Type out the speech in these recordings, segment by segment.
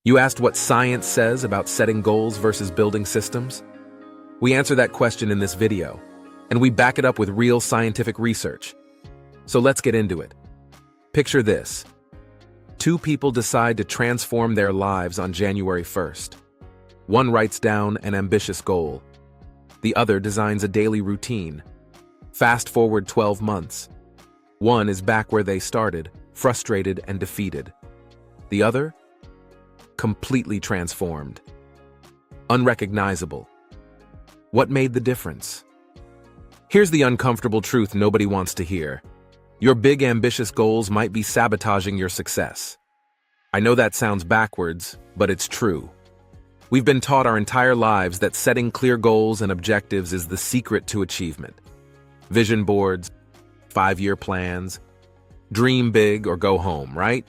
You asked what science says about setting goals versus building systems? We answer that question in this video, and we back it up with real scientific research. So let's get into it. Picture this. Two people decide to transform their lives on January 1st. One writes down an ambitious goal. The other designs a daily routine. Fast forward 12 months. One is back where they started, frustrated and defeated. The other? Completely transformed. Unrecognizable. What made the difference? Here's the uncomfortable truth nobody wants to hear. Your big ambitious goals might be sabotaging your success. I know that sounds backwards, but it's true. We've been taught our entire lives that setting clear goals and objectives is the secret to achievement. Vision boards, 5-year plans, dream big or go home, right?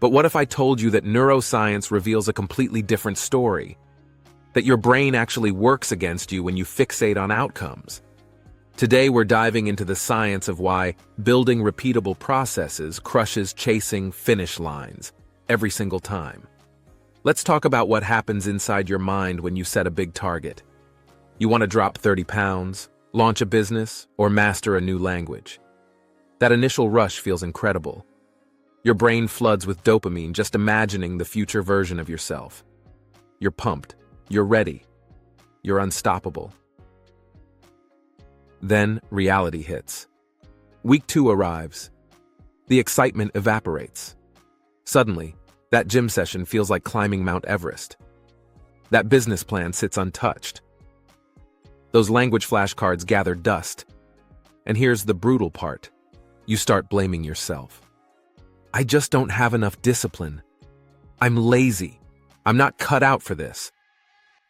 But what if I told you that neuroscience reveals a completely different story? That your brain actually works against you when you fixate on outcomes? Today we're diving into the science of why building repeatable processes crushes chasing finish lines every single time. Let's talk about what happens inside your mind when you set a big target. You want to drop 30 pounds, launch a business, or master a new language. That initial rush feels incredible. Your brain floods with dopamine just imagining the future version of yourself. You're pumped. You're ready. You're unstoppable. Then reality hits. Week 2 arrives. The excitement evaporates. Suddenly, that gym session feels like climbing Mount Everest. That business plan sits untouched. Those language flashcards gather dust. And here's the brutal part. You start blaming yourself. I just don't have enough discipline. I'm lazy. I'm not cut out for this.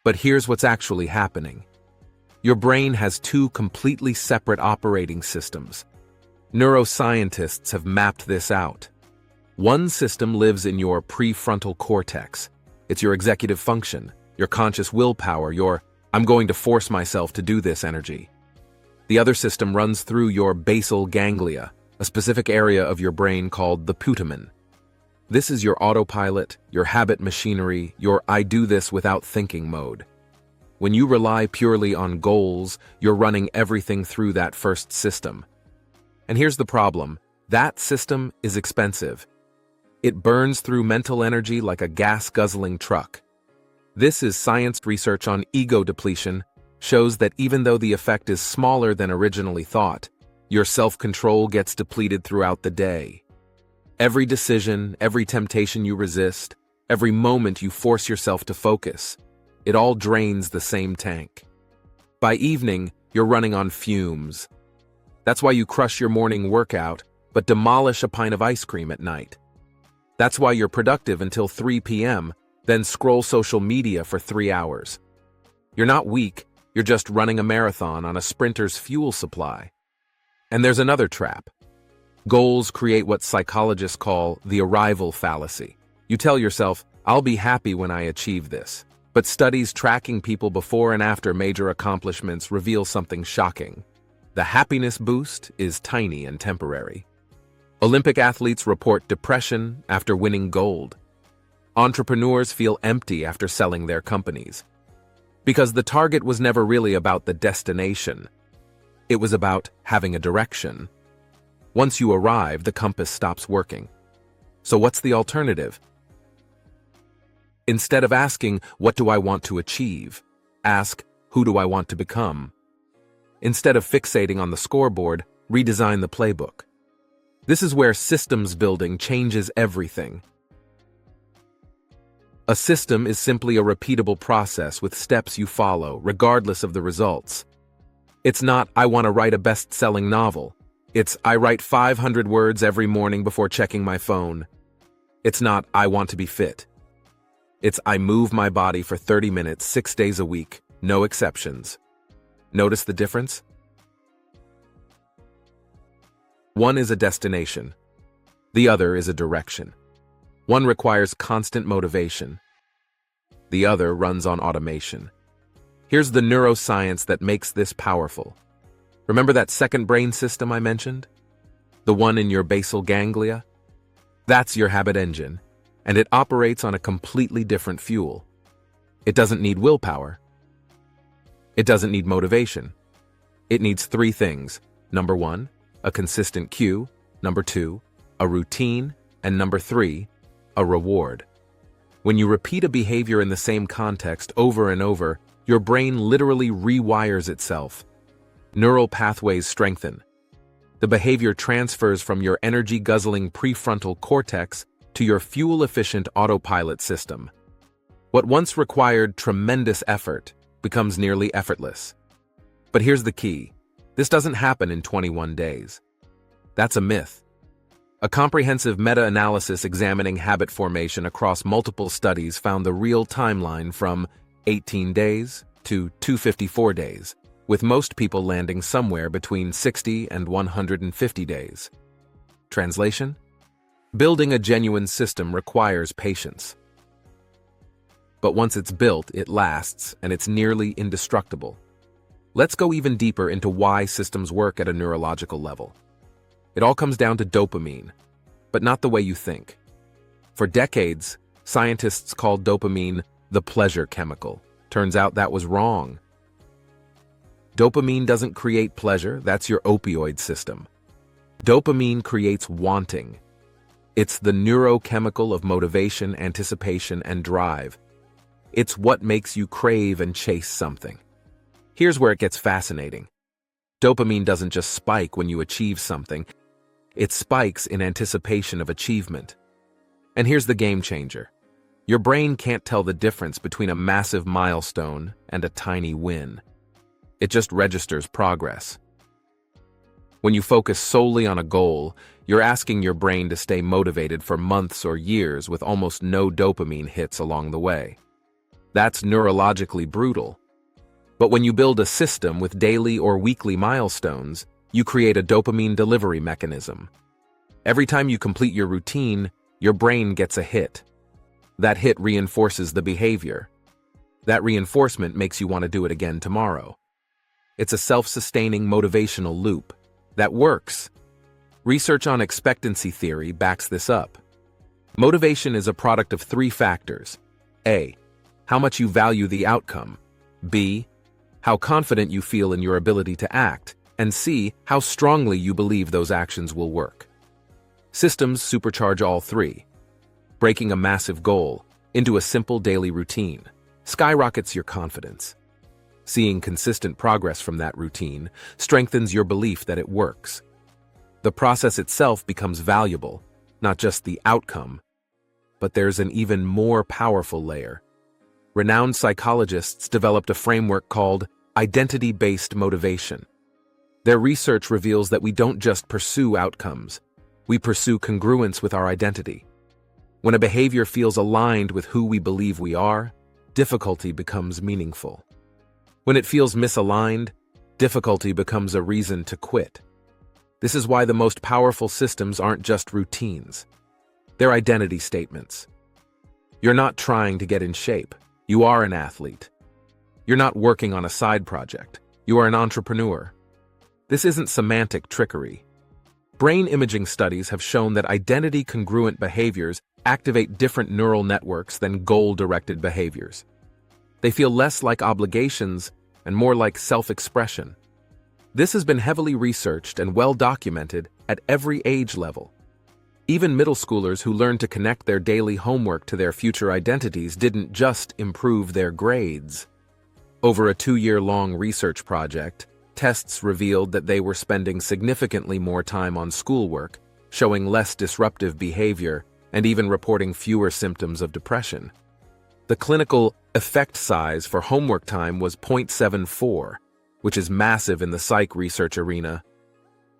But here's what's actually happening. Your brain has two completely separate operating systems. Neuroscientists have mapped this out. One system lives in your prefrontal cortex. It's your executive function, your conscious willpower, your "I'm going to force myself to do this" energy. The other system runs through your basal ganglia, a specific area of your brain called the putamen. This is your autopilot, your habit machinery, your "I do this without thinking" mode. When you rely purely on goals, you're running everything through that first system. And here's the problem. That system is expensive. It burns through mental energy like a gas-guzzling truck. This is science research on ego depletion, shows that even though the effect is smaller than originally thought, your self-control gets depleted throughout the day. Every decision, every temptation you resist, every moment you force yourself to focus, it all drains the same tank. By evening, you're running on fumes. That's why you crush your morning workout, but demolish a pint of ice cream at night. That's why you're productive until 3 p.m., then scroll social media for 3 hours. You're not weak, you're just running a marathon on a sprinter's fuel supply. And there's another trap. Goals create what psychologists call the arrival fallacy. You tell yourself, "I'll be happy when I achieve this." But studies tracking people before and after major accomplishments reveal something shocking. The happiness boost is tiny and temporary. Olympic athletes report depression after winning gold. Entrepreneurs feel empty after selling their companies. Because the target was never really about the destination. It was about having a direction. Once you arrive, the compass stops working. So what's the alternative? Instead of asking, "What do I want to achieve?" ask, "Who do I want to become?" Instead of fixating on the scoreboard, redesign the playbook. This is where systems building changes everything. A system is simply a repeatable process with steps you follow, regardless of the results. It's not, "I want to write a best-selling novel." It's, "I write 500 words every morning before checking my phone." It's not, "I want to be fit." It's, "I move my body for 30 minutes, 6 days a week, no exceptions." Notice the difference? One is a destination. The other is a direction. One requires constant motivation. The other runs on automation. Here's the neuroscience that makes this powerful. Remember that second brain system I mentioned? The one in your basal ganglia? That's your habit engine. and it operates on a completely different fuel. It doesn't need willpower. It doesn't need motivation. It needs three things. Number one, a consistent cue. Number two, a routine. And number three, a reward. When you repeat a behavior in the same context over and over, your brain literally rewires itself. Neural pathways strengthen. The behavior transfers from your energy-guzzling prefrontal cortex to your fuel-efficient autopilot system. What once required tremendous effort becomes nearly effortless. But here's the key. This doesn't happen in 21 days. That's a myth. A comprehensive meta-analysis examining habit formation across multiple studies found the real timeline from 18 days to 254 days, with most people landing somewhere between 60 and 150 days. Translation? Building a genuine system requires patience. But once it's built, it lasts, and it's nearly indestructible. Let's go even deeper into why systems work at a neurological level. It all comes down to dopamine, but not the way you think. For decades, scientists called dopamine the pleasure chemical. Turns out that was wrong. Dopamine doesn't create pleasure, that's your opioid system. Dopamine creates wanting. It's the neurochemical of motivation, anticipation, and drive. It's what makes you crave and chase something. Here's where it gets fascinating. Dopamine doesn't just spike when you achieve something. It spikes in anticipation of achievement. And here's the game changer. Your brain can't tell the difference between a massive milestone and a tiny win. It just registers progress. When you focus solely on a goal, you're asking your brain to stay motivated for months or years with almost no dopamine hits along the way. That's neurologically brutal. But when you build a system with daily or weekly milestones, you create a dopamine delivery mechanism. Every time you complete your routine, your brain gets a hit. That hit reinforces the behavior. That reinforcement makes you want to do it again tomorrow. It's a self-sustaining motivational loop that works. Research on expectancy theory backs this up. Motivation is a product of three factors. A, how much you value the outcome. B, how confident you feel in your ability to act. And C, how strongly you believe those actions will work. Systems supercharge all three. Breaking a massive goal into a simple daily routine skyrockets your confidence. Seeing consistent progress from that routine strengthens your belief that it works. The process itself becomes valuable, not just the outcome. But there's an even more powerful layer. Renowned psychologists developed a framework called identity-based motivation. Their research reveals that we don't just pursue outcomes, we pursue congruence with our identity. When a behavior feels aligned with who we believe we are, difficulty becomes meaningful. When it feels misaligned, difficulty becomes a reason to quit. This is why the most powerful systems aren't just routines. They're identity statements. You're not trying to get in shape. You are an athlete. You're not working on a side project. You are an entrepreneur. This isn't semantic trickery. Brain imaging studies have shown that identity-congruent behaviors activate different neural networks than goal-directed behaviors. They feel less like obligations and more like self-expression. This has been heavily researched and well-documented at every age level. Even middle schoolers who learned to connect their daily homework to their future identities didn't just improve their grades. Over a 2-year-long research project, tests revealed that they were spending significantly more time on schoolwork, showing less disruptive behavior, and even reporting fewer symptoms of depression. The clinical effect size for homework time was 0.74, which is massive in the psych research arena,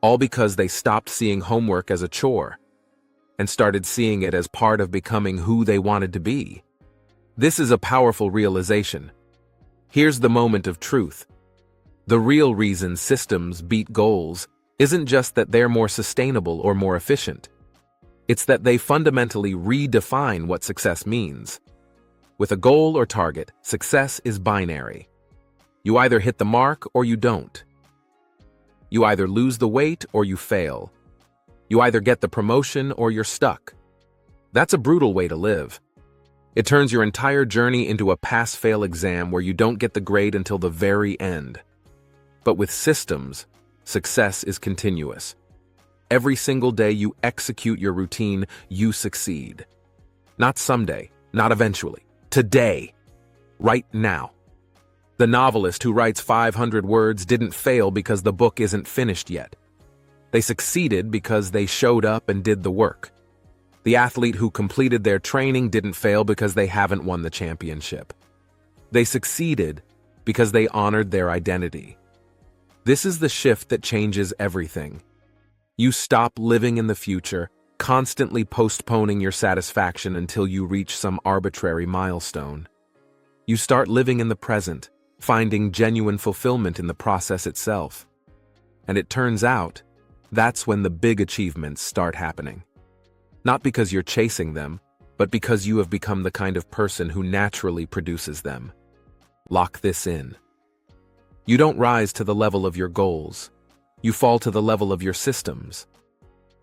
all because they stopped seeing homework as a chore and started seeing it as part of becoming who they wanted to be. This is a powerful realization. Here's the moment of truth. The real reason systems beat goals isn't just that they're more sustainable or more efficient. It's that they fundamentally redefine what success means. With a goal or target, success is binary. You either hit the mark or you don't. You either lose the weight or you fail. You either get the promotion or you're stuck. That's a brutal way to live. It turns your entire journey into a pass-fail exam where you don't get the grade until the very end. But with systems, success is continuous. Every single day you execute your routine, you succeed. Not someday, not eventually. Today. Right now. The novelist who writes 500 words didn't fail because the book isn't finished yet. They succeeded because they showed up and did the work. The athlete who completed their training didn't fail because they haven't won the championship. They succeeded because they honored their identity. This is the shift that changes everything. You stop living in the future, constantly postponing your satisfaction until you reach some arbitrary milestone. You start living in the present, finding genuine fulfillment in the process itself. And it turns out, that's when the big achievements start happening. Not because you're chasing them, but because you have become the kind of person who naturally produces them. Lock this in. You don't rise to the level of your goals. You fall to the level of your systems.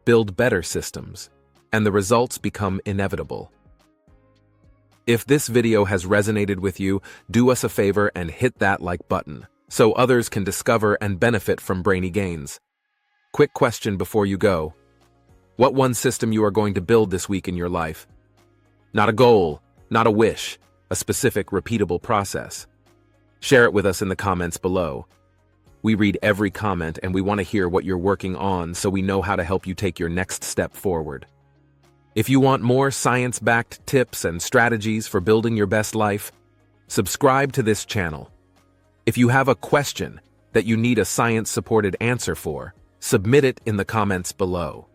Build better systems, and the results become inevitable. If this video has resonated with you, do us a favor and hit that like button, so others can discover and benefit from Brainy gains. Quick question before you go. What one system you are going to build this week in your life? Not a goal, not a wish, a specific, repeatable process. Share it with us in the comments below. We read every comment and we want to hear what you're working on so we know how to help you take your next step forward. If you want more science-backed tips and strategies for building your best life, subscribe to this channel. If you have a question that you need a science-supported answer for, submit it in the comments below.